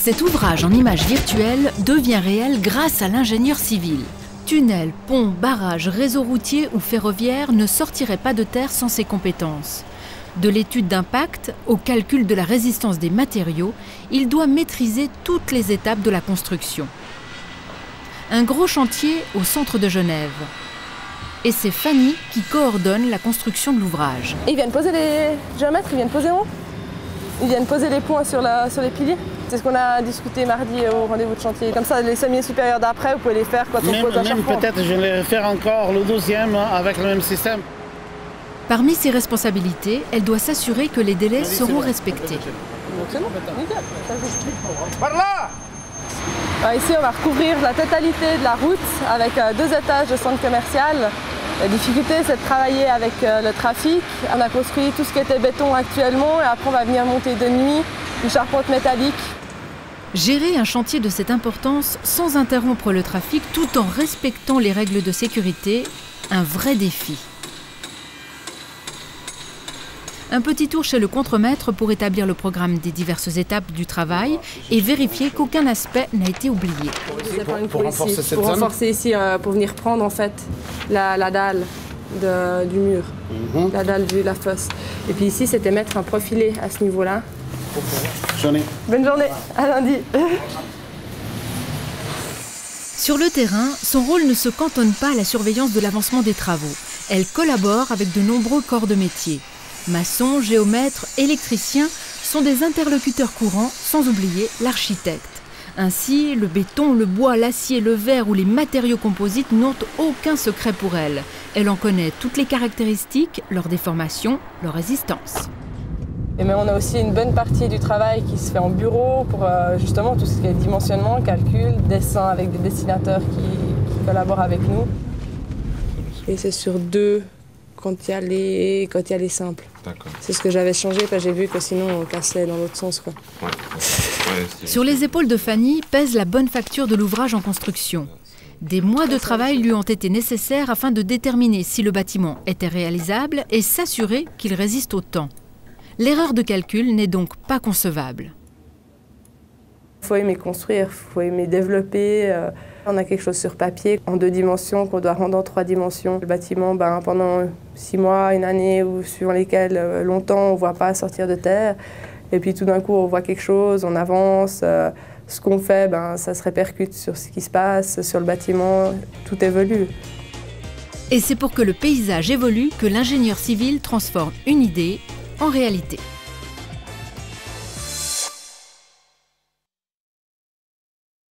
Cet ouvrage en images virtuelles devient réel grâce à l'ingénieur civil. Tunnels, ponts, barrages, réseaux routiers ou ferroviaires ne sortiraient pas de terre sans ses compétences. De l'étude d'impact au calcul de la résistance des matériaux, il doit maîtriser toutes les étapes de la construction. Un gros chantier au centre de Genève. Et c'est Fanny qui coordonne la construction de l'ouvrage. Ils viennent poser les géomètres, ils viennent poser où? Ils viennent poser les points sur les piliers. C'est ce qu'on a discuté mardi au rendez-vous de chantier. Comme ça, les sommiers supérieurs d'après, vous pouvez les faire quand on pose un charpent. Peut-être je vais faire encore le deuxième avec le même système. Parmi ses responsabilités, elle doit s'assurer que les délais seront respectés. C'est bon, nickel. Par là! Ici, on va recouvrir la totalité de la route avec 2 étages de centre commercial. La difficulté, c'est de travailler avec le trafic. On a construit tout ce qui était béton actuellement et après, on va venir monter de nuit une charpente métallique. Gérer un chantier de cette importance sans interrompre le trafic tout en respectant les règles de sécurité, un vrai défi. Un petit tour chez le contremaître pour établir le programme des diverses étapes du travail et vérifier qu'aucun aspect n'a été oublié. Pour renforcer ici, pour venir prendre en fait la dalle du mur, la dalle de la fosse. Et puis ici, c'était mettre un profilé à ce niveau-là. Bonne journée, à lundi. Sur le terrain, son rôle ne se cantonne pas à la surveillance de l'avancement des travaux. Elle collabore avec de nombreux corps de métier. Maçons, géomètres, électriciens sont des interlocuteurs courants, sans oublier l'architecte. Ainsi, le béton, le bois, l'acier, le verre ou les matériaux composites n'ont aucun secret pour elle. Elle en connaît toutes les caractéristiques, leurs déformations, leur résistance. Mais on a aussi une bonne partie du travail qui se fait en bureau pour justement tout ce qui est dimensionnement, calcul, dessin avec des dessinateurs qui collaborent avec nous. Et c'est sur 2 quand il y a les simples. C'est ce que j'avais changé parce que j'ai vu que sinon on cassait dans l'autre sens, quoi. Sur les épaules de Fanny pèse la bonne facture de l'ouvrage en construction. Des mois de travail lui ont été nécessaires afin de déterminer si le bâtiment était réalisable et s'assurer qu'il résiste au temps. L'erreur de calcul n'est donc pas concevable. Il faut aimer construire, il faut aimer développer. On a quelque chose sur papier en 2 dimensions qu'on doit rendre en 3 dimensions. Le bâtiment, pendant 6 mois, 1 année, ou suivant lesquels longtemps on ne voit pas sortir de terre. Et puis tout d'un coup on voit quelque chose, on avance. Ce qu'on fait, ça se répercute sur ce qui se passe, sur le bâtiment, tout évolue. Et c'est pour que le paysage évolue que l'ingénieur civil transforme une idée en réalité.